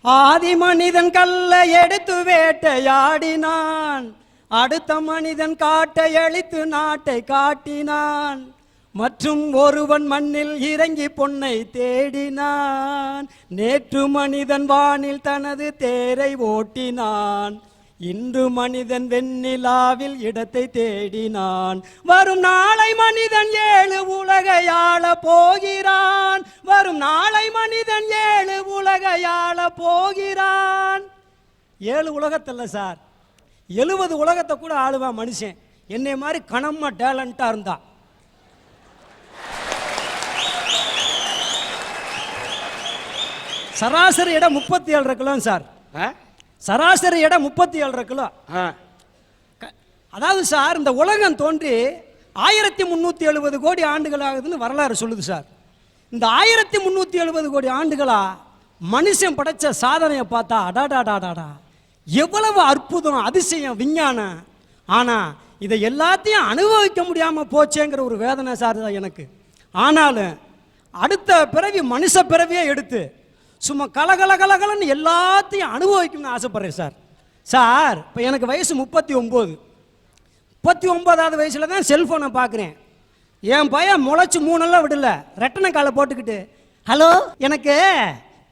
ஆதி மனிதன் கல்லை எடுத்து வேட்டையாடினான், அடுத்த மனிதன் காட்டை அழித்து நாட்டை காட்டினான், மற்றும் ஒருவன் மண்ணில் இறங்கி பொன்னை தேடினான். நேற்று மனிதன் வானில் தனது தேரை ஓட்டினான், இன்று மனிதன் வெண்ணிலாவில் இடத்தை தேடினான். வரும் நாளை மனிதன் 7 உலகை ஆள போகிறான், வரும் நாளை மனிதன் 7 உலகை ஆள போகிறான். 7 உலகத்தில் சார் 70 உலகத்தை கூட ஆளுவான் மனுஷன். என்னை மாதிரி கணமா டேலண்டா இருந்தா. சராசரி இடம் 37 கிலோ சார். சராசரி இடம் 37 கிலோ. அதாவது சார் இந்த உலகம் தோன்றி 1370 கோடி ஆண்டுகள் ஆகுதுன்னு வரலாறு சொல்லுது சார். இந்த 1370 கோடி ஆண்டுகளா மனுஷன் படைச்ச சாதனையை பார்த்தா அடாடாடாடாடா எவ்வளவு அற்புதம், அதிசயம், விஞ்ஞானம். ஆனா இதை எல்லாத்தையும் அனுபவிக்க முடியாம போச்சேங்கிற ஒரு வேதனை சார் எனக்கு. ஆனாலும் அடுத்த பிறவி மனுஷ பிறவியே எடுத்து சும்மா கலகலகலகலன்னு எல்லாத்தையும் அனுபவிக்கணும்னு ஆசைப்படுறேன் சார். சார் இப்போ எனக்கு வயசு 39. 39வது வயசுல தான் செல்ஃபோனை பார்க்குறேன். என் பையன் முளைச்சி 3 விடல, ரெட்டனை காலை போட்டுக்கிட்டு ஹலோ எனக்கு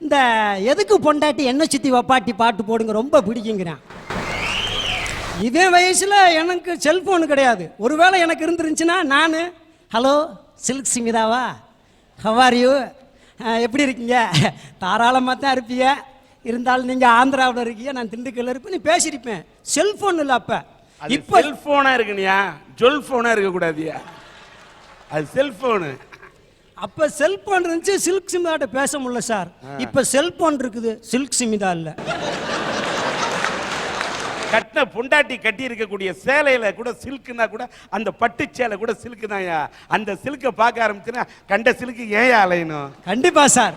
இந்த எதுக்கு பொண்டாட்டி என்ன சுற்றி வப்பாட்டி பாட்டு போடுங்க ரொம்ப பிடிக்குங்கிறான். இதே வயசில் எனக்கு செல்ஃபோனு கிடையாது. ஒருவேளை எனக்கு இருந்துருந்துச்சுன்னா நான் ஹலோ சில்க் சிமிதாவா, ஹவ் ஆர் யூ, எப்படி இருக்கீங்க, தாராளமாக தான் இருப்பீங்க, இருந்தாலும் நீங்கள் ஆந்திராவில் இருக்கீங்க, நான் திண்டுக்கல்ல இருப்பேன், நீ பேசியிருப்பேன். செல்ஃபோன் இல்லை அப்போ. இப்போ செல்ஃபோனாக இருக்குனியா, ஜொல்ஃபோனாக இருக்கக்கூடாதியா, அது செல்ஃபோனு. அப்போ செல்ஃபோன் இருந்துச்சு, சில்க் சிமிதாட்ட பேச முடியல சார். இப்போ செல்ஃபோன் இருக்குது, சில்க் சிமிதா இல்லை. கட்டின பொண்டாட்டி கட்டி இருக்கக்கூடிய சேலையில கூட சில்க்குனா கூட அந்த பட்டு சேலை கூட சில்க்கு தான்யா. அந்த சில்கை பார்க்க ஆரம்பிச்சுன்னா கண்ட சில்க்கு ஏன் அலையணும்? கண்டிப்பா சார்.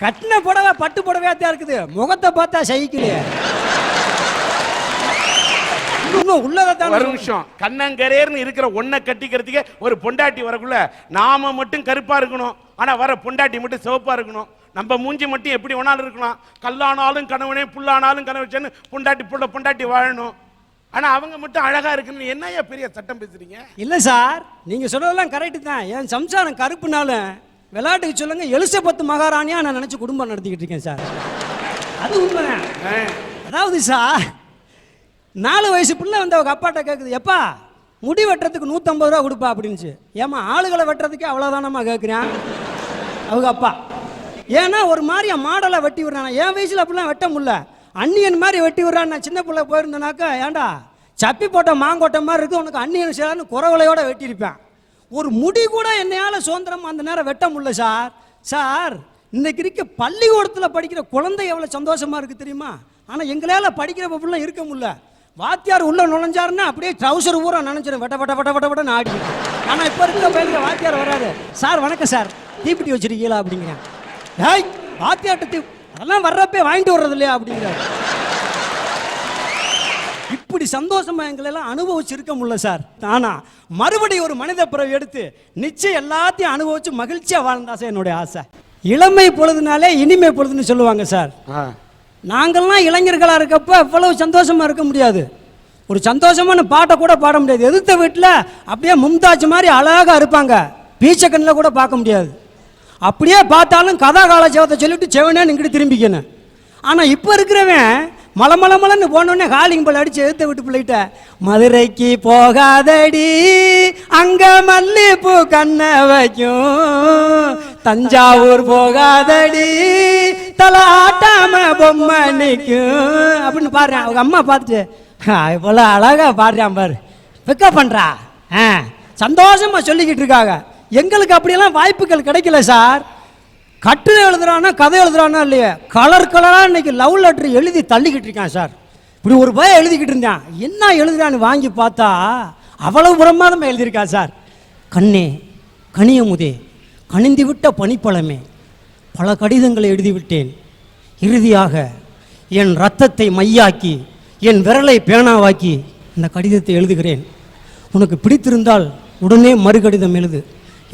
கட்டின புடவை பட்டு புடவையா தான் இருக்குது, முகத்தை பார்த்தா சகிக்கலையே. உள்ளதான் ஒரு நிமிஷம், கண்ணங்கரேர்னு இருக்கிற ஒன்ன கட்டிக்கிறதுக்கே ஒரு பொண்டாட்டி வரக்குள்ள நாம மட்டும் கருப்பா இருக்கணும், ஆனா வர பொண்டாட்டி மட்டும் சிவப்பா இருக்கணும். நம்ம மூஞ்சி மட்டும் எப்படி வேணாலும் இருக்கலாம், கல்லானாலும் கணவனே புல்லானாலும் கணவச்சேன்னு பொண்டாட்டி வாழணும். ஆனா அவங்க மட்டும் அழகா இருக்குன்னு என்னையா பெரிய சட்டம் பேசுறீங்க? இல்ல சார், நீங்க சொல்றதெல்லாம் கரெக்ட் தான். என் சம்சாரம் கருப்புனாலும் விளையாட்டுக்கு சொல்லுங்க எலிசபெத் மகாராணியா நான் நினைச்சு குடும்பம் நடத்திக்கிட்டு இருக்கேன் சார். அது உண்மைதான். அதாவது சார் 4 வயசு பிள்ளை வந்து அவங்க அப்பாட்ட கேட்குது, எப்பா முடி வெட்டுறதுக்கு 150 ரூபா கொடுப்பா அப்படின்னுச்சு. ஏமா ஆளுகளை வெட்டுறதுக்கே அவ்வளோதானம்மா கேட்குறேன் அவங்க அப்பா. ஏன்னா ஒரு மாதிரி மாடலை வெட்டி விடுறான். என் வயசில் அப்படிலாம் வெட்ட முடியல, அன்னியன் மாதிரி வெட்டி விடுறான். நான் சின்ன பிள்ளை போயிருந்தேனாக்கா ஏண்டா சப்பி போட்ட மாங்கோட்டை மாதிரி இருக்குது உனக்கு அன்னியன் சேரான்னு குறவலையோட வெட்டியிருப்பேன். ஒரு முடி கூட என்னையால் சுதந்திரம் அந்த நேரம் வெட்ட முடியல சார். சார் இன்னைக்கு இருக்க பள்ளிக்கூடத்தில் படிக்கிற குழந்தை எவ்வளோ சந்தோஷமா இருக்குது தெரியுமா? ஆனால் எங்களால் படிக்கிற பப்பிலாம் இருக்க முடியல. வாத்தியார் உள்ள நுழைஞ்சாருன்னா அப்படியே ட்ரௌசர் ஊரா நினைச்சிடும், வெட்ட வெட்ட வெட்ட வெட்ட வெட்டன்னு ஆடி. ஆனால் இப்போ இருக்கிற பையன் வாத்தியார் வராரு, சார் வணக்கம் சார் தீப்பிட்டி வச்சிருக்கீங்களா அப்படிங்கிறேன். ஏய் வாத்தியாட்ட அதெல்லாம் வர்றப்பே வாங்கிட்டு வர்றது இல்லையா அப்படிங்கிறார். இப்படி சந்தோஷமா எங்களெல்லாம் அனுபவிச்சு இருக்க முடியல சார். ஆனா மறுபடியும் ஒரு மனித பிறவி எடுத்து நிச்சயம் எல்லாத்தையும் அனுபவிச்சு மகிழ்ச்சியா வாழ்ந்தா சார் என்னுடைய ஆசை. இளமை பொழுதுனாலே இனிமை பொழுதுன்னு சொல்லுவாங்க சார். நாங்கள்லாம் இளைஞர்களா இருக்கப்ப இவ்வளவு சந்தோஷமா இருக்க முடியாது. ஒரு சந்தோஷமான பாட்டை கூட பாட முடியாது. எதிர்த்த வீட்டில் அப்படியே மும்தாஜ் மாதிரி அழகா இருப்பாங்க, பீச்சக்கண்ணில் கூட பார்க்க முடியாது. அப்படியே பார்த்தாலும் கதா காலட்சேபத்தை சொல்லிட்டு செவனே நின்றுட்டு திரும்பிக்கணும். ஆனால் இப்போ இருக்கிறவன் மலமலமலன்னு போனோடனே காலிங் பல் அடிச்சு எழுத்த விட்டு பிள்ளைகிட்ட மதுரைக்கு போகாதடி அங்க மல்லிப்பூ கண்ண வைக்கும், தஞ்சாவூர் போகாதடி தலை ஆட்டாம பொம்மை நிற்கும் அப்படின்னு பாடுறேன். அவங்க அம்மா பார்த்துட்டு இவ்வளோ அழகா பாடுறான் பாரு, பிக்கப் பண்ணுறா, சந்தோஷமா சொல்லிக்கிட்டு இருக்காங்க. எங்களுக்கு அப்படியெல்லாம் வாய்ப்புகள் கிடைக்கல சார். கட்டுரை எழுதுறானா கதை எழுதுறானா இல்லையே, கலர் கலராக இன்னைக்கு லவ் லெட்டர் எழுதி தள்ளிக்கிட்டு இருக்கான் சார். இப்படி ஒரு பையன் எழுதிக்கிட்டு இருந்தான், என்ன எழுதுறான்னு வாங்கி பார்த்தா அவ்வளவு பிரமாதமாக எழுதியிருக்கா சார். கண்ணே கனியமுதே கனிந்து விட்ட பனிப்பழமே பல கடிதங்களை எழுதிவிட்டேன், இறுதியாக என் ரத்தத்தை மையாக்கி என் விரலை பேனாவாக்கி இந்த கடிதத்தை எழுதுகிறேன். உனக்கு பிடித்திருந்தால் உடனே மறுகடிதம் எழுது,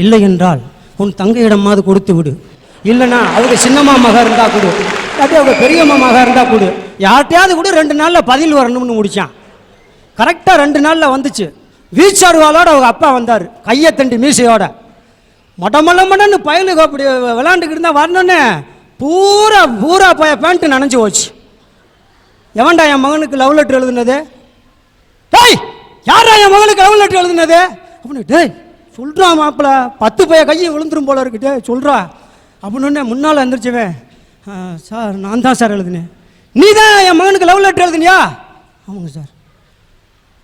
இல்லை என்றால் உன் தங்கையிடமாவது கொடுத்து விடு, இல்லைன்னா அவங்க சின்னம்மா மக இருந்தா கொடு. இல்லாட்டி அவங்க பெரியம்மா மகா இருந்தால் கொடு, யார்கிட்டையாவது கூட 2 நாளில் பதில் வரணும்னு முடித்தான். கரெக்டாக 2 நாளில் வந்துச்சு. வீச்சாடுவாளோட அவங்க அப்பா வந்தார், கையை தண்டி மீசையோட. மொட்டமல்லன்னு பயலுக்கு அப்படி விளாண்டுக்கிட்டு இருந்தால் வரணுன்னு பூரா பூரா பேண்ட்டு நனைஞ்சு போச்சு. எவன்டா என் மகனுக்கு லவ் லெட்டர் எழுதுனது? டேய், யாரா என் மகனுக்கு லவ் லெட்டர் எழுதுனது அப்படின்னு. டேய் சொல்கிறா மாப்பிள்ள, 10 பைய கையை விழுந்துரும் போல இருக்குட்டே சொல்கிறா அப்படின்னு. முன்னால் எழுந்திரிச்சுவேன், சார் நான் தான் சார் எழுதுனேன். நீ தான் என் மகனுக்கு லவ் லெட்டர் எழுதுனியா? ஆமாங்க சார்.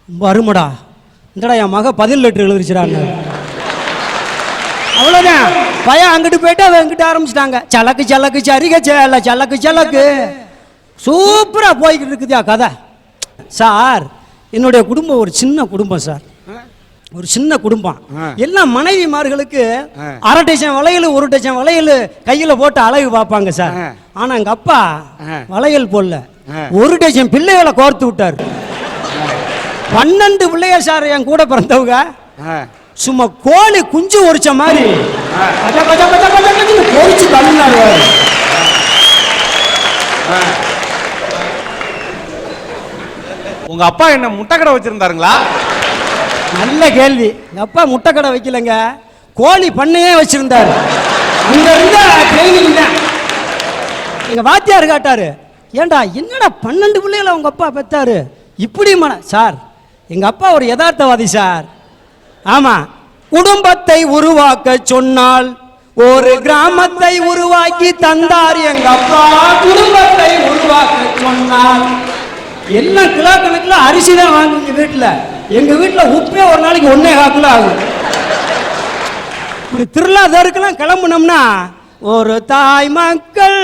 ரொம்ப அருமடா, இந்தடா என் மக பதில் லெட்டர் எழுதிச்சிடாங்க. அவ்வளோதான், பையன் அங்கிட்டு போயிட்டு அவன் எங்கிட்ட ஆரம்பிச்சிட்டாங்க. சலக்கு சலக்கு சரிக சேல சலக்கு சலக்கு. சூப்பராக போய்கிட்டு இருக்குதியா கதை. சார் என்னுடைய குடும்பம் ஒரு சின்ன குடும்பம் சார், ஒரு சின்ன குடும்பம். எல்லாம் மனைவிமார்களுக்கு 1/2 டஜன் வளையல் 1 டஜன் வளையல் கையில் போட்டு அழகு பார்ப்பாங்க சார். ஆனால் எங்கள் அப்பா வளையல் போடல, 1 டஜன் பிள்ளைகளை கோர்த்து விட்டார். 12 பிள்ளைய சார் என் கூட பிறந்தவங்க. சும்மா கோழி குஞ்சு ஒரிச்ச மாதிரி பொறிச்சு தள்ளினாரு. உங்க அப்பா என்ன முட்டை கடை வச்சிருந்தாருங்களா? நல்ல கேள்வி. எங்க அப்பா முட்டை கடை வைக்கலங்க, கோழி பண்ணையே வச்சிருந்தாரு. அங்க இருந்த ட்ரைனிங் தான். எங்க வாத்தியார் காட்டாரு, ஏண்டா என்னடா 12 பிள்ளைகளை உங்க அப்பா பெத்தாரு இப்படி சார். எங்க அப்பா ஒரு யதார்த்தவாதி சார். ஆமா, குடும்பத்தை உருவாக்க சொன்னால் ஒரு கிராமத்தை உருவாக்கி தந்தார் எங்க அப்பா. குடும்பத்தை உருவாக்க சொன்னால் எல்லாம் கிலோ கணக்கில் அரிசி தான் வாங்குங்க வீட்டில். எங்க வீட்டில் உப்பே ஒரு நாளைக்கு 1.25 கிலோ ஆகும். இப்படி திருவிழாதருக்கெல்லாம் கிளம்புனோம்னா ஒரு தாய் மக்கள்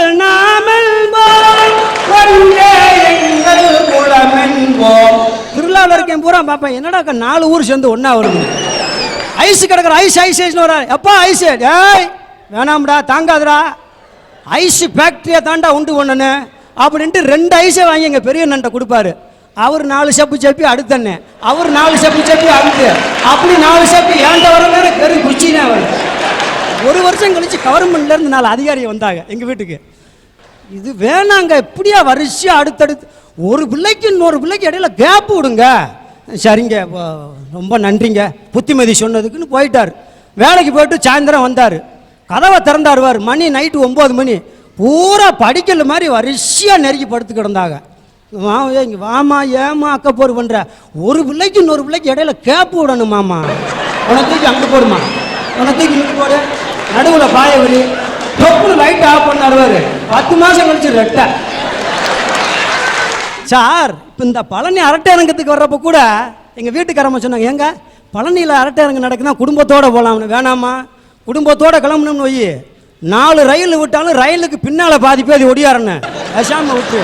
திருவிழாவில் இருக்கேன் பூரா பார்ப்பேன். என்னடா 4 ஊர் சேர்ந்து ஒன்னா வருது. ஐஸ் கிடக்குற ஐஸ் ஐஸ் ஐஸ்னு வர்றாரு. எப்பா ஐஸ்? ஏய் வேணாம்டா, தாங்காதுடா, ஐஸ் ஃபேக்ட்ரியை தாண்டா உண்டு பண்ணனு அப்படின்ட்டு 2 ஐஸை வாங்கி எங்கள் பெரிய நண்டை கொடுப்பாரு. அவர் 4 சப்பு சப்பி அடுத்தண்ணே, அவர் 4 சப்பு சப்பி அடுத்து, அப்படி 4 சப்பி ஏன்ட்ட வர வேற பெரிய குச்சினே வரும். 1 வருஷம் கழிச்சு கவர்மெண்ட்லேருந்து 4 அதிகாரி வந்தாங்க எங்கள் வீட்டுக்கு. இது வேணாங்க, இப்படியா வரிசையாக அடுத்தடுத்து ஒரு பிள்ளைக்கு இன்னொரு பிள்ளைக்கு இடையில கேப்பு விடுங்க. சரிங்க, ரொம்ப நன்றிங்க புத்திமதி சொன்னதுக்குன்னு போயிட்டார். வேலைக்கு போயிட்டு சாயந்தரம் வந்தார். கதவை திறந்தாருவார். மணி நைட்டு 9 மணி. பூரா படிக்கல மாதிரி வரிசையாக நெருக்கி படுத்து கிடந்தாங்க. இங்கே வாமா, ஏமா அக்கப்போர் பண்ணுற, ஒரு பிள்ளைக்கு இன்னொரு பிள்ளைக்கு இடையில கேப்பு விடணும் மாமா. உனக்கு அங்கே போடுமா, உனக்கு இங்கே போடு, நடுவில் பாய வரி தொப்புன்னு லைட் ஆஃப் பண்ணாருவார். 10 மாதம் கழிச்சு ரெட்டை. சார் இப்போ இந்த பழனி அரட்டை அரங்கத்துக்கு வர்றப்போ கூட எங்கள் வீட்டுக்காரம்மா சொன்னாங்க, ஏங்க பழனியில் அரட்டை அரங்கம் நடக்குன்னா குடும்பத்தோடு போகலாம்னு. வேணாமா, குடும்பத்தோடு கிளம்பணும்னு போய் 4 ரயில் விட்டாலும் ரயிலுக்கு பின்னால் பாதி பேதி ஒடியாரண்ணே பேசாமல் விட்டு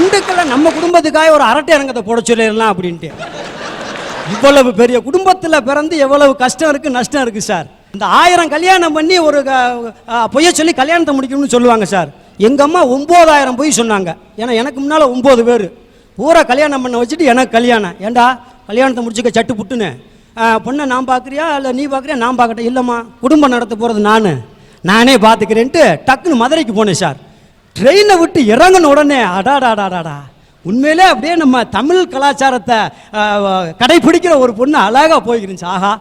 இந்துக்களை நம்ம குடும்பத்துக்காக ஒரு அரட்டை அரங்கத்தை போட சொல்லிடலாம் அப்படின்ட்டு. இவ்வளவு பெரிய குடும்பத்தில் பிறந்து எவ்வளவு கஷ்டம் இருக்குது நஷ்டம் இருக்குது சார். இந்த 1000 கல்யாணம் பண்ணி ஒரு பொய்ய சொல்லி கல்யாணத்தை முடிக்கணும்னு சொல்லுவாங்க சார். எங்கள் அம்மா 9000 பொய் சொன்னாங்க. ஏன்னா எனக்கு முன்னால் 9 பேர் பூரா கல்யாணம் பண்ண வச்சுட்டு எனக்கு கல்யாணம். ஏண்டா கல்யாணத்தை முடிச்சுக்க சட்டு புட்டுன்னு, பொண்ணை நான் பார்க்குறியா இல்லை நீ பார்க்குறியா? நான் பார்க்கட்டேன். இல்லைம்மா, குடும்பம் நடத்த போகிறது நானே பார்த்துக்கிறேன்ட்டு டக்குன்னு மதுரைக்கு போனேன் சார். ட்ரெயினை விட்டு இறங்கின உடனே அடாடாடாடாடா, உண்மையிலே அப்படியே நம்ம தமிழ் கலாச்சாரத்தை கடைபிடிக்கிற ஒரு பொண்ணு அழகாக போய்க்கிருந்துச்சு. ஆஹா,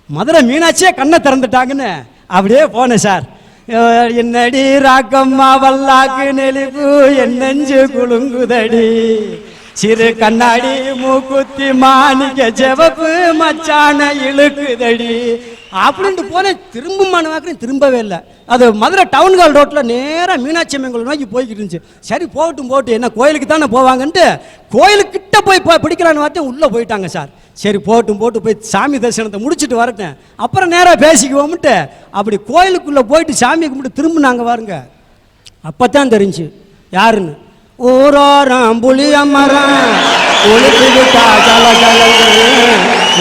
மதுரை மீனாட்சியே கண்ணை திறந்துட்டாங்கன்னு அப்படியே போனேன் சார். என்னடி ராக்கம்மா வல்லாக்கு நெளிப்பு என் நெஞ்சு குலுங்குதடி, சிறு கண்ணாடி மூக்குத்தி மாணிக்க செவப்பு மச்சான இழுக்குதடி அப்படின்ட்டு போனேன். திரும்பமான வாக்குறேன், திரும்பவே இல்லை. அது மதுரை டவுன் ஹால் ரோட்டில் நேராக மீனாட்சி அம்மன் கோயில் நோக்கி போய்கிட்டு இருந்துச்சு. சரி போகட்டும் போட்டு, என்ன கோயிலுக்கு தானே போவாங்கன்ட்டு கோயிலுக்கிட்ட போய் பிடிக்கலான்னு பார்த்தேன். உள்ளே போயிட்டாங்க சார். சரி போட்டு போய் சாமி தரிசனத்தை முடிச்சுட்டு வரட்டேன், அப்புறம் நேராக பேசிக்குவோம்ட்டு அப்படி கோயிலுக்குள்ளே போயிட்டு சாமியை கும்பிட்டு திரும்பினாங்க பாருங்க. அப்போ தான் தெரிஞ்சு யாருன்னு. ஊரோரம் புளியமரம் ஒளிச்சுக்கிட்டா சல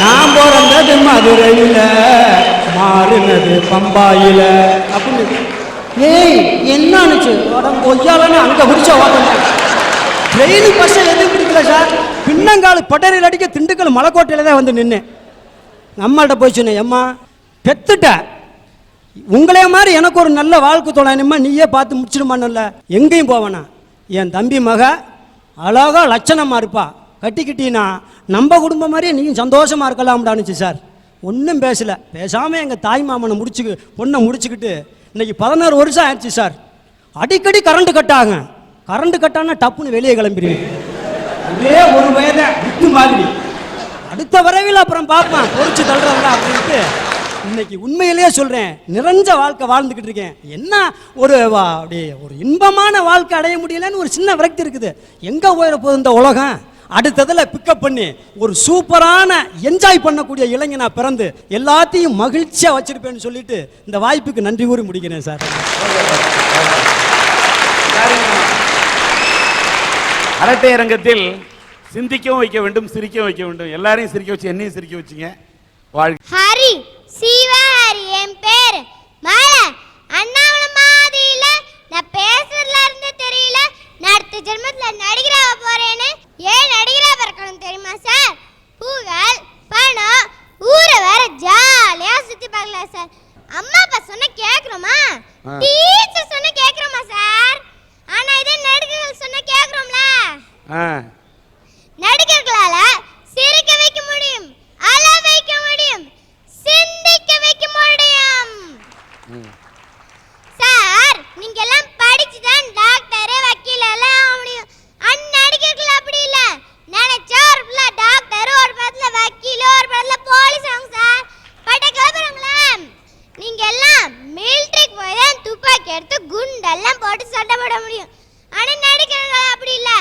நான் பிறந்தது மதுரையில் மாறினது பம்பாயில் அப்படின்னு. ஏய் என்னானுச்சு ஒய்யாலன்னு அங்கே பிடிச்ச ஓட்டணும். ட்ரெயின் பஸ்ஸை எதுவும் பிடிக்கல சார். பின்னங்கால் பட்டறையில் அடிக்க திண்டுக்கல் மலைக்கோட்டையில் தான் வந்து நின்னேன். நம்மள்கிட்ட போய் சொன்னேன், அம்மா பெத்துட்ட, உங்களே மாதிரி எனக்கு ஒரு நல்ல வாழ்க்கை தோழனுமா, நீயே பார்த்து முடிச்சிடுமான்னு. எங்கேயும் போவேனா, என் தம்பி மக அழகா லட்சணமாக இருப்பா, கட்டிக்கிட்டீன்னா நம்ம குடும்பம் மாதிரியே நீயும் சந்தோஷமாக இருக்கலாம்டானுச்சு சார். ஒன்றும் பேசலை. பேசாமல் எங்கள் தாய் மாமனை பொண்ணை முடிச்சுக்கிட்டு இன்னைக்கு 11 வருஷம் ஆயிடுச்சு சார். அடிக்கடி கரண்ட் கட்டாங்க. கரண்ட் கட்டானா டப்புன்னு வெளியே கிளம்பிடுவேன். இதே ஒரு வயதை விட்டு மாதிரி அடுத்த வரவில் அப்புறம் பார்ப்பேன் பொறிச்சு தள்ளுறதா அப்படின்ட்டு இன்னைக்கு உண்மையிலேயே சொல்கிறேன், நிறைஞ்ச வாழ்க்கை வாழ்ந்துக்கிட்டு இருக்கேன். என்ன அப்படியே ஒரு இன்பமான வாழ்க்கை அடைய முடியலன்னு ஒரு சின்ன விரக்தி இருக்குது. எங்கே போயிட போகுது இந்த உலகம்? அடுத்ததில் பிக்கப் பண்ணி ஒரு சூப்பரான என்ஜாய் பண்ணக்கூடிய இளைஞனா பிறந்து எல்லாத்தையும் மகிழ்ச்சியாக வச்சிருப்பேன்னு சொல்லிட்டு இந்த வாய்ப்புக்கு நன்றி கூறி முடிக்கிறேன் சார். அரட்டை அரங்கத்தில் சிந்திக்கவும் வைக்க வேண்டும், சிரிக்கவும் வைக்க வேண்டும். எல்லாரையும் சிரிக்க வச்சு என்னையும் சிரிக்க வச்சிங்க. வாழ்க. ஹரி சிவஹரி என் பேரு மலை. அண்ணாவள மாதிரி இல்ல, நான் பேசுறதுல இருந்து தெரியல நான் அடுத்த ஜென்மத்துல நடிகராக போறேன்னு. ஏன் நடிகரா பிறக்கணும் தெரியுமா சார்? புகழ், பணம், ஊரை வேற ஜாலியா சுத்தி பார்க்கலாம் சார். அம்மா அப்பா சொன்ன கேக்குறோமா? டீச்சர் சொன்ன கேக்குறோமா சார்? ஆனா இதே நடிகர்கள் சொன்ன கேக்குறோம்ல. நடிகர்களால சிரிக்க வைக்க முடியும், அழ வைக்க முடியும், சிந்திக்க வைக்க முடியும். சார் நீங்க எல்லாம் படிச்சுதான் டாக்டர், வக்கீல் எல்லாம் ஆக முடியும். நடிகர்கள் அப்படி இல்ல. நினைச்சா ஒரு பிள்ளை டாக்டர், ஒரு படத்துல வக்கீல், ஒரு படத்துல போலீஸ் ஆகும் சார். பட்ட கிளம்புறாங்களே. நீங்க எல்லாம் மிலிட்டரிக்கு போய் தான் துப்பாக்கி எடுத்து குண்டெல்லாம் போட்டு சண்டை போட முடியும். ஆனா நடிகர்கள் அப்படி இல்ல.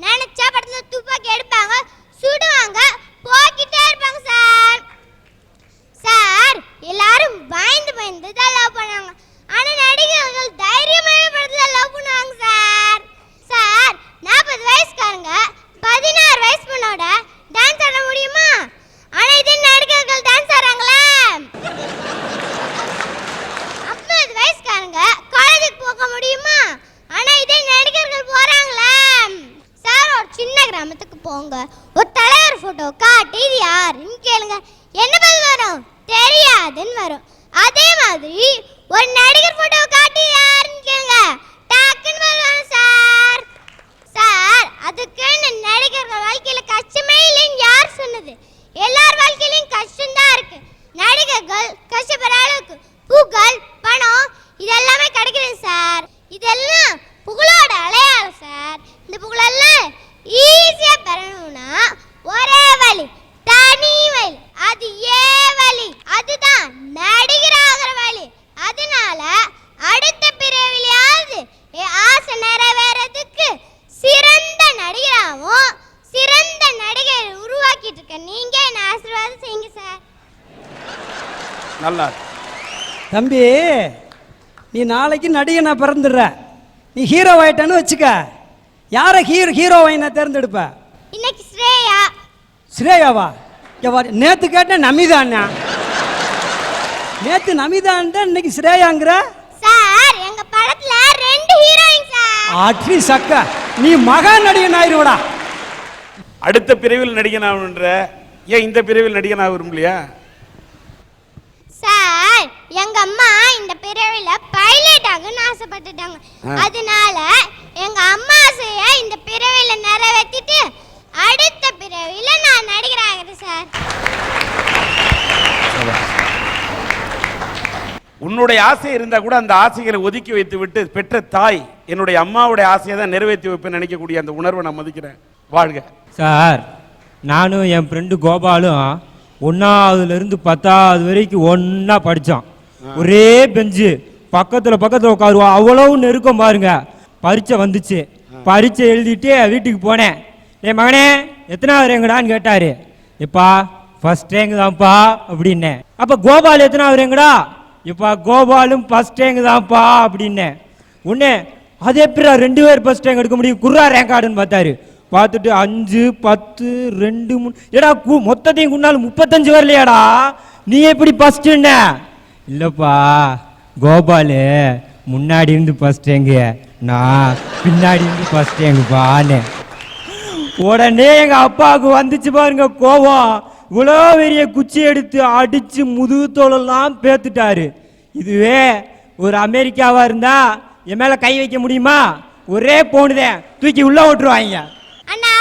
நினைச்சா படத்துல துப்பாக்கி எடுப்பாங்க, சுடுவாங்க, போக்கிட்டே இருப்பாங்க சார். சார் எல்லாரும் பயந்து பயந்து தான் லவ் பண்ணாங்க. ஆனா நடிகர்கள் தைரியமான படத்துல லவ் பண்ணுவாங்க சார். சார் 40 வயசுக்காரங்க 16 வயசு பொண்ணோட டான்ஸ் ஆட முடியுமா? ஆனா இதே நடிகர்கள் டான்ஸ் ஆடுறாங்களே. 50 வயசுக்காரங்க காலேஜுக்கு போக முடியுமா? ஆனா இதே நடிகர்கள் போறாங்களே. சார் ஒரு சின்ன கிராமத்துக்கு போங்க, ஒரு தலைவர் போட்டோ காட்டி இது யாருன்னு கேளுங்க, என்ன பதில் வரும்? தெரியாதுன்னு வரும். அதே மாதிரி ஒரு நடிகர் போட்டோ காட்டி யாருன்னு கேளுங்க, டக்குன்னு பதில் வரும் சார். சார் அதுக்கு நடிகர்கள் வாழ்க்கையில கஷ்டமே இல்லைன்னு யார் சொன்னது? எல்லார் வாழ்க்கையிலும் கஷ்டம் தான் இருக்கு. நடிகர்கள் கஷ்டப்படுற அளவுக்கு புகழ், பணம் இதெல்லாமே கிடைக்கிறது சார். இதெல்லாம் புகழோட அடையாளம் சார். இந்த புகழெல்லாம் ஈஸியா பெறணும்னா ஒரே வழி, தனி வழி, அது வழி, அதுதான் நடிகராகிற வழி. அதனால அடுத்த பிறவிலையாவது ஆசை நிறைவேறதுக்கு சிறந்த நடிகராகவும் சிறந்த நடிகரை உருவாக்கிட்டு இருக்க நீங்க என்ன ஆசீர்வாதம் செய்யுங்க சார். நல்லா தம்பி, நீ நாளைக்கு நடிகனா பிறந்துடுற, நீ ஹீரோ ஆயிட்டான்னு வச்சுக்க. யாரை ஹீரோவை தேர்ந்தெடுப்ப? இன்னைக்கு ஸ்ரேயா. ஸ்ரேயாவா? நேத்து கேட்டேன் நமிதாண்ணா. நேத்து நமிதான், இன்னைக்கு ஸ்ரேயாங்கிற சார். எங்க படத்துல 2 ஹீரோயின் சார். அட்லி சக்க, நீ மகா நடிகன் ஆயிருவடா. அடுத்த பிரிவில் நடிகன் ஆகணுன்ற, ஏன் இந்த பிரிவில் நடிகன் ஆக விரும்பலையா? சார் எங்க அம்மா இந்த பிறவில பைலட் ஆகணும்னு ஆசைப்பட்டுட்டாங்க. அதனால எங்க அம்மா ஆசையை இந்த பிறவில நிறைவேற்றிட்டு அடுத்த பிறவில நான் நடிகராகிறேன் சார். உன்னுடைய ஆசை இருந்தா கூட அந்த ஆசைகளை ஒதுக்கி வைத்து விட்டு பெற்ற தாய் என்னுடைய அம்மாவுடைய ஆசையை தான் நிறைவேற்றி வைப்பேன்னு நினைக்கக்கூடிய அந்த உணர்வை நான் மதிக்கிறேன். வாழ்க. சார் நானும் என் ஃப்ரெண்டு கோபாலும் 1ஆவதுலேருந்து 10ஆவது வரைக்கும் ஒன்றா படித்தோம். ஒரே பெஞ்சு பக்கத்தில் உட்காருவோம். அவ்வளோ நெருக்கம் பாருங்க. பரீட்சை வந்துச்சு. பரீட்சை எழுதிட்டு வீட்டுக்கு போனேன். என் மகனே எத்தனாவது ரேங்கடான்னு கேட்டார். எப்பா ஃபஸ்ட் ரேங்கு தான்ப்பா அப்படின்னேன். அப்போ கோபால் எத்தனாவது ரேங்கடா? எப்பா கோபாலும் ஃபஸ்ட் ரேங்கு தான்ப்பா அப்படின்னேன். உடனே அது எப்படி 2 பேர் ஃபஸ்ட் ரேங்க் எடுக்க முடியும், குர்ரா ரேங்க் கார்டுன்னு பார்த்தாரு. பார்த்துட்டு 5, 10, 2, 3 ஏடா மொத்தத்தையும் குண்டாலும் 35 வரலையாடா, நீ எப்படி ஃபஸ்ட்டுன்ன? இல்லைப்பா கோபாலு முன்னாடி இருந்து ஃபஸ்ட் ரேங்கு, நான் பின்னாடி இருந்து ஃபஸ்ட் ரேங்குப்பான்னு. உடனே எங்கள் அப்பாவுக்கு வந்துச்சு பாருங்க கோபம். இவ்வளோ பெரிய குச்சி எடுத்து அடித்து முதுகுத்தோலெல்லாம் பேத்துட்டாரு. இதுவே ஒரு அமெரிக்காவாக இருந்தால் என் மேலே கை வைக்க முடியுமா? ஒரே போனுதேன் தூக்கி உள்ள விட்டுருவாங்க. அண்ணா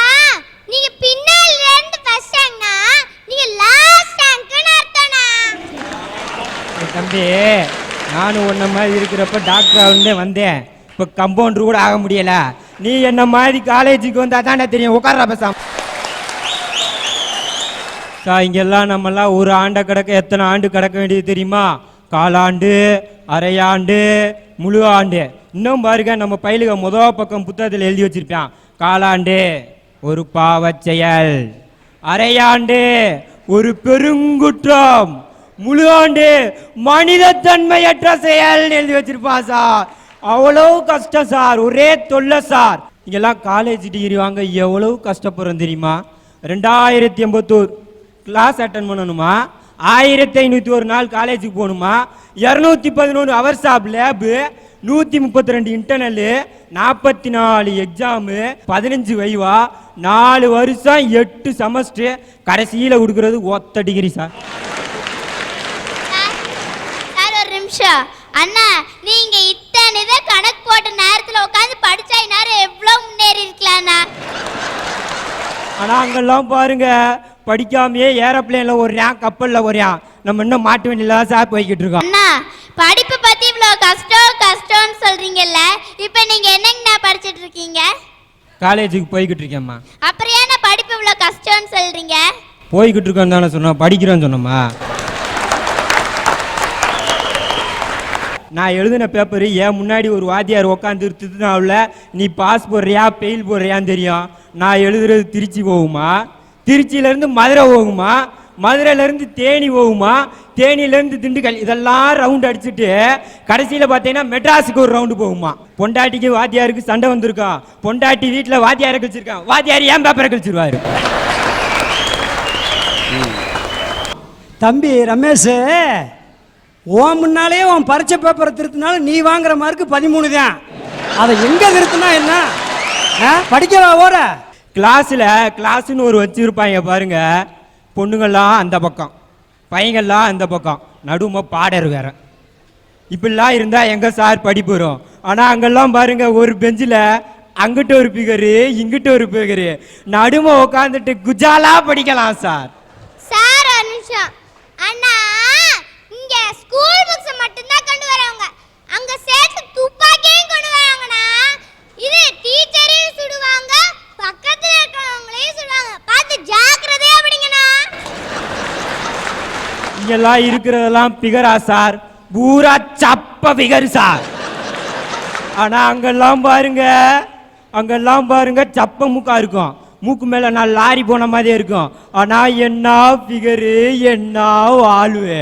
நீங்க பின்னால இருந்து ஃபர்ஸ்ட் ரேங்க்னா நீங்க லாஸ்ட் ரேங்க்னு அர்த்தம்னா. தம்பி நானும் உன்ன மாதிரி இருக்கிறப்ப டாக்டர் ஆகுந்தே வந்தேன். இப்போ கம்பவுண்டர் கூட ஆக முடியல. நீ என்ன மாதிரி காலேஜுக்கு வந்தா தானே தெரியும். உட்கார்றா பேசாம. இங்கெல்லாம் நம்மெல்லாம் ஒரு ஆண்டை கிடக்க எத்தனை ஆண்டு கிடக்க வேண்டியது தெரியுமா? காலாண்டு, அரையாண்டு, முழு ஆண்டு. இன்னும் பாருங்க நம்ம பயிலுக முதல் பக்கம் புத்தகத்தில் எழுதி வச்சிருப்பான். காலாண்டு ஒரு பாவச் செயல், அரையாண்டு ஒரு பெருங்குற்றம், முழு ஆண்டு மனிதத்தன்மையற்ற செயல் எழுதி வச்சிருப்பான் சார். அவ்வளோ கஷ்டம் சார், ஒரே தொல்லை சார். இங்கெல்லாம் காலேஜ் டிகிரி வாங்க எவ்வளவு கஷ்டப்படுறோம் தெரியுமா? 2081 கிளாஸ் அட்டன் பண்ணணுமா, 1501 நாள் காலேஜுக்கு போகணுமா, 211 ஹவர்ஸ் ஆஃப் லேபு, 132 இன்டர்னலு, 44 எக்ஸாமு, 15 வைவா, 4 வருஷம் 8 செமஸ்டர், கடைசியில் கொடுக்கறது ஒத்த டிகிரி சார். சார் ஒரு நிமிஷம். அண்ணா நீங்க இத்தனை இதை கணக்கு போட்ட நேரத்தில் உட்காந்து படிச்சா இந்நேரம் எவ்வளோ முன்னேறி இருக்கலாம்ண்ணா. ஆனால் அங்கெல்லாம் பாருங்க படிக்காமையே ஏரோப்ளேனில் ஓடுறான், கப்பலில் ஓடுறான். நம்ம இன்னும் மாட்டு வண்டியில சார் போய்கிட்டு இருக்கோம். அண்ணா படிப்பு பத்தி இவ்வளோ கஷ்டம்னு சொல்றீங்கல்ல, இப்போ நீங்க என்னங்கண்ணா படிச்சிட்டு இருக்கீங்க? காலேஜுக்கு போய்கிட்டு இருக்கேம்மா. அப்புறம் ஏன்னா படிப்பு இவ்வளோ கஷ்டம்னு சொல்றீங்க? போய்கிட்டு இருக்கோன்னு தானே சொன்னோம், படிக்கிறேன்னு சொன்னோம்மா. நான் எழுதின பேப்பரு ஏன் முன்னாடி ஒரு வாத்தியார் உட்காந்து திருத்தினாவில் நீ பாஸ் போடுறியா பெயில் போடுறியான்னு தெரியும். நான் எழுதுறது திருச்சி போகுமா, திருச்சியிலேருந்து மதுரை போகுமா, மதுரையிலேருந்து தேனி போகுமா, தேனியிலேருந்து திண்டுக்கல், இதெல்லாம் ரவுண்ட் அடிச்சுட்டு கடைசியில் பார்த்தீங்கன்னா மெட்ராஸுக்கு ஒரு ரவுண்டு போகுமா. பொண்டாட்டிக்கு வாத்தியாருக்கு சண்டை வந்திருக்கான். பொண்டாட்டி வீட்டில் வாத்தியாரை கழிச்சிருக்கான். வாத்தியார் ஏன் பேப்பரை கழிச்சிருவாரு. தம்பி ரமேஷ், உன் முன்னாலேயே உன் பரீட்சை பேப்பரை திருத்தினாலும் நீ வாங்குற மார்க்கு 13 தான். அதை எங்கே திருத்தினா என்ன? படிக்கவா ஓர? கிளாஸ்ன்னு ஒரு வச்சிருப்பாங்க பாருங்க. பொண்ணுங்கள்லாம் அந்த பக்கம், பையங்கள்லாம் அந்த பக்கம், நடுமை பாடர் வேற. இப்படிலாம் இருந்தால் எங்கே சார் படிப்பு வரும்? ஆனால் அங்கெல்லாம் பாருங்க ஒரு பெஞ்சில் அங்கிட்ட ஒரு பிகரு இங்கிட்ட ஒரு பிகரு, நடுமை உட்காந்துட்டு குஜாலா படிக்கலாம் சார். சார் ஒரு நிமிஷம். அண்ணா இங்க ஸ்கூல் புக்ஸ் மட்டும்தான் கொண்டு வராங்க, அங்க சேர்த்து துப்பாக்கியும் கொண்டு வராங்கண்ணா. இது டீச்சரையும் சுடுவாங்க, பக்கத்துல இருக்கிறவங்களையும் சுடுவாங்க. பார்த்து ஜாக்கிரதையா படிங்கண்ணா. இங்கெல்லாம் இருக்கிறதெல்லாம் பிகரா சார், பூரா சப்ப பிகர் சார். ஆனா அங்கெல்லாம் பாருங்க சப்ப மூக்கா இருக்கும். மூக்கு மேல நான் லாரி போன மாதிரியே இருக்கும். ஆனா என்ன பிகரு, என்ன வாழ்வு.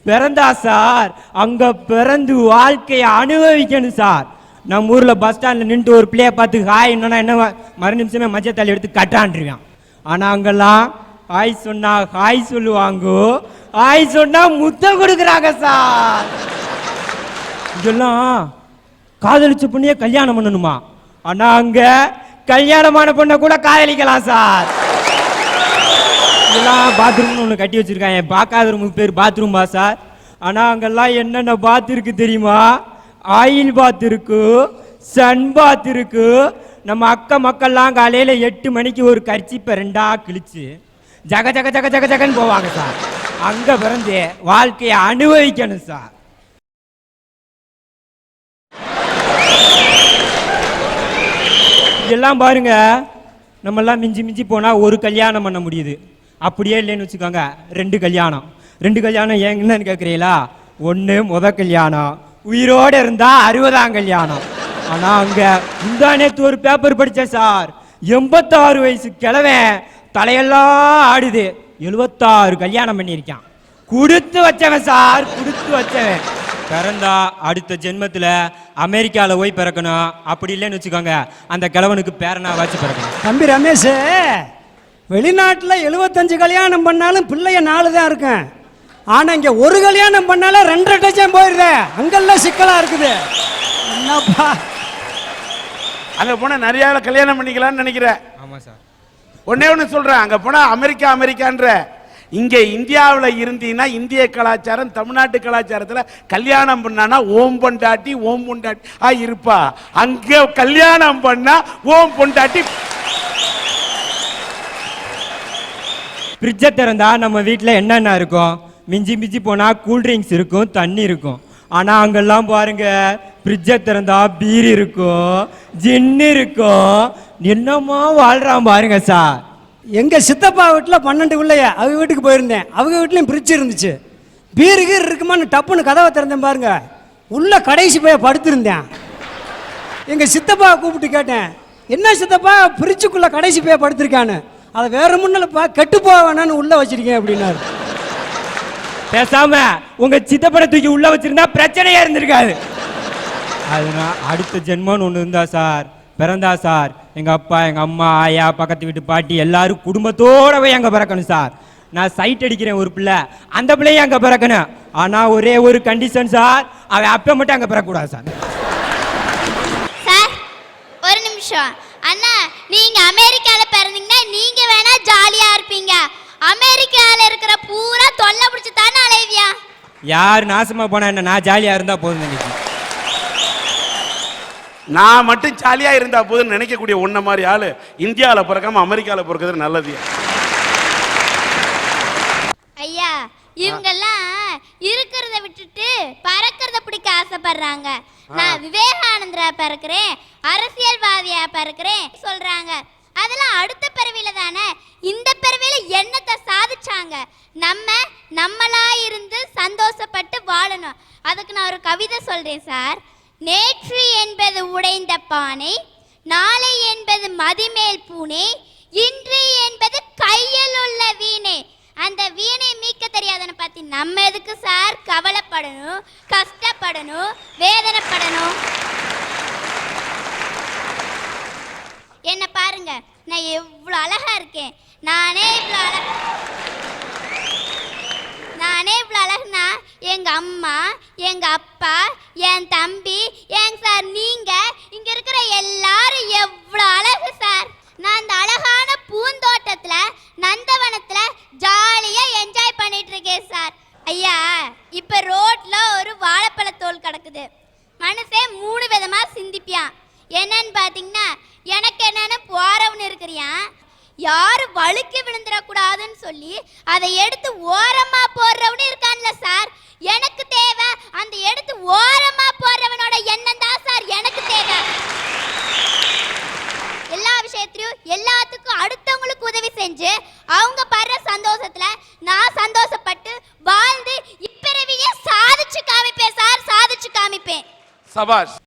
பிறந்தா சார் அங்க பிறந்து வாழ்க்கையை அனுபவிக்கணும் சார். நம்ம ஊர்ல பஸ் ஸ்டாண்ட்ல நின்று ஒரு பிள்ளைய பார்த்து ஹாய் என்னன்னா என்ன மறு நிமிஷமே மஞ்சத்தாளி எடுத்து கட்டான்றிருக்கான். ஆனா அங்கெல்லாம் ஹாய் சொன்னா ஹாய் சொல்லுவாங்க, ஹாய் சொன்னா முத்தம் கொடுக்குறாங்க சார். இதெல்லாம் காதலிச்ச பொண்ணையே கல்யாணம் பண்ணணுமா? ஆனா அங்க கல்யாணமான பொண்ணை கூட காதலிக்கலாம் சார். இதெல்லாம் பாத்ரூம்னு ஒன்று கட்டி வச்சிருக்காங்க. பார்க்காத ரூமுக்கு பேர் பாத்ரூம்பா சார். ஆனால் அங்கெல்லாம் என்னென்ன பாத் இருக்கு தெரியுமா? ஆயில் பாத் இருக்கு, சன் பாத் இருக்கு. நம்ம அக்கா மக்கள்லாம் காலையில் 8 மணிக்கு ஒரு கர்ச்சிப்பை 2ஆ கிழிச்சு ஜக ஜக ஜக ஜக ஜகன்னு போவாங்க சார். அங்கே பிறந்து வாழ்க்கையை அனுபவிக்கணும் சார். இதெல்லாம் பாருங்க, நம்மெல்லாம் மிஞ்சி மிஞ்சி போனால் ஒரு கல்யாணம் பண்ண முடியுது. அப்படியே இல்லைன்னு வச்சுக்கோங்க 2 கல்யாணம். 2 கல்யாணம் என்னன்னு கேட்குறீங்களா? 1 முதல் கல்யாணம், உயிரோடு இருந்தால் 60ஆம் கல்யாணம். ஆனால் அங்கே முந்தா நேற்று ஒரு பேப்பர் படித்தேன் சார். 86 வயசு கிழவன் தலையெல்லாம் ஆடுது, 76 கல்யாணம் பண்ணியிருக்கான். கொடுத்து வச்சவன் சார், கொடுத்து வச்சவன். பிறந்தா அடுத்த ஜென்மத்தில் அமெரிக்காவில் போய் பிறக்கணும். அப்படி இல்லைன்னு வச்சுக்கோங்க அந்த கிழவனுக்கு பேரனா வச்சு பிறக்கணும். தம்பி ரமேஷ், வெளிநாட்டில் 75 கல்யாணம் பண்ணாலும் பிள்ளைய 4 தான் இருக்கேன். ஆனால் இங்கே ஒரு கல்யாணம் பண்ணாலும் 2.5 டஜன் போயிருதே. அங்கெல்லாம் சிக்கலாக இருக்குது. என்னப்பா அங்கே போனால் நிறைய கல்யாணம் பண்ணிக்கலாம்னு நினைக்கிறேன். ஆமாம் சார். ஒன்னே ஒன்று சொல்கிறேன், அங்கே போனால் அமெரிக்கான்ற இங்க இந்தியாவுல இருந்தீங்கன்னா இந்திய கலாச்சாரம் தமிழ்நாட்டு கலாச்சாரத்துல கல்யாணம் பண்ணானா ஓம் பொண்டாட்டி இருப்பா. அங்க கல்யாணம் பண்ணா ஓம் பொண்டாட்டி. ஃப்ரிட்ஜை திறந்தா நம்ம வீட்டில் என்னென்ன இருக்கும்? மிஞ்சி மிஞ்சி போனால் கூல்ட்ரிங்க்ஸ் இருக்கும், தண்ணி இருக்கும். ஆனால் அங்கெல்லாம் பாருங்க, ஃப்ரிட்ஜை திறந்தா பீர் இருக்கும், ஜின்னு இருக்கும். என்னமா வாழ்றான் பாருங்க சார். எங்கள் சித்தப்பா வீட்டில் 12 பிள்ளைய அவங்க வீட்டுக்கு போயிருந்தேன். அவங்க வீட்லேயும் ஃப்ரிட்ஜ் இருந்துச்சு. பீரு கீர் இருக்குமான்னு டப்புன்னு கதவை திறந்தேன் பாருங்க, உள்ள கடைசி போய் படுத்திருந்தேன். எங்கள் சித்தப்பா கூப்பிட்டு கேட்டேன், என்ன சித்தப்பா ஃப்ரிட்ஜுக்குள்ளே கடைசி போய் படுத்திருக்கான்னு. அதை வேற முன்னலப்பா கெட்டு போக வேணான்னு உள்ளே வச்சிருக்கேன் அப்படின்னாரு. பேசாம உங்க சித்தப்பனை தூக்கி உள்ள வச்சிருந்தா பிரச்சனையா இருந்திருக்காது. அதனால் அடுத்த ஜென்மம்னு ஒன்று இருந்தா சார், பிறந்தா சார், எங்க அப்பா எங்க அம்மா ஆயா பக்கத்து வீட்டு பாட்டி எல்லாரும் குடும்பத்தோட போய் அங்க பிறக்கணும் சார். நான் சைட் அடிக்கிறேன் ஒரு பிள்ளை, அந்த பிள்ளைய அங்க பிறக்கணும். ஆனா ஒரே ஒரு கண்டிஷன் சார், அவன் அப்ப மட்டும் அங்க பிறக்கக்கூடாது சார். சார் ஒரு நிமிஷம். அண்ணா நீங்க அமெரிக்கால பிறந்தீங்கன்னா நீங்க வேணா ஜாலியா இருப்பீங்க. அமெரிக்கால இருக்கிற பூரா தொல்லை பிடிச்சு தானே அலைவியா? யார் நாசமா போனா என்ன, நான் ஜாலியா இருந்தா போதும் நினைக்கிறேன். நான் மட்டும் ஜாலியா இருந்தா போதுன்னு நினைக்கக்கூடிய ஒன்ன மாதிரி ஆளு இந்தியாவில பிறக்காம அமெரிக்கால பிறக்கிறது நல்லது. ஐயா இவங்கெல்லாம் இருக்கிறத விட்டுட்டு பறக்கிறத பிடிக்க ஆசைப்படுறாங்க. நான் விவேகானந்தரா பிறக்கிறேன், அரசியல்வாதியா பிறக்கிறேன் சொல்றாங்க. அதெல்லாம் அடுத்த பிறவில தானே. இந்த பிறவில என்னத்தை சாதிச்சாங்க? நம்மளா இருந்து சந்தோஷப்பட்டு வாழணும். அதுக்கு நான் ஒரு கவிதை சொல்றேன் சார். நேற்று என்பது உடைந்த பானை, நாளை என்பது மதிமேல் பூனை, இன்று என்பது கையில் உள்ள வீணை. அந்த வீணை மீட்க தெரியாதனை பத்தி நம்ம எதுக்கு சார் கவலைப்படணும், கஷ்டப்படணும், வேதனைப்படணும்? என்ன பாருங்க, நான் எவ்வளோ அழகா இருக்கேன். நானே இவ்வளோ அழகுனா எங்க அம்மா, எங்க அப்பா, என் தம்பி, ஏங்க சார் நீங்க இங்க இருக்கிற எல்லாரும் எவ்வளோ அழகு சார். நான் அந்த அழகான பூந்தோட்டத்துல நந்தவனத்துல ஜாலியா என்ஜாய் பண்ணிட்டு இருக்கேன் சார். ஐயா இப்ப ரோட்ல ஒரு வாழைப்பழத்தோல் கிடக்குது. மனுஷன் 3 விதமா சிந்திப்பியான். என்னன்னு பாத்தீங்கன்னா, எனக்கு என்னன்னு போறவன்னு இருக்கிறியா, யாரு வழுக்கி விழுந்துடக்கூடாதுன்னு சொல்லி அதை எடுத்து ஓரமா போடுறவனு இருக்கான்ல சார். எனக்கு தேவை அந்த எடுத்து ஓரமா போடுறவனோட எண்ணம் தான் சார் எனக்கு தேவை. எல்லா விஷயத்திலையும் எல்லாத்துக்கும் அடுத்தவங்களுக்கு உதவி செஞ்சு அவங்க படுற சந்தோஷத்துல நான் சந்தோஷப்பட்டு வாழ்ந்து இப்பிறவியே சாதிச்சு காமிப்பேன் சார், சாதிச்சு காமிப்பேன். சபாஷ்.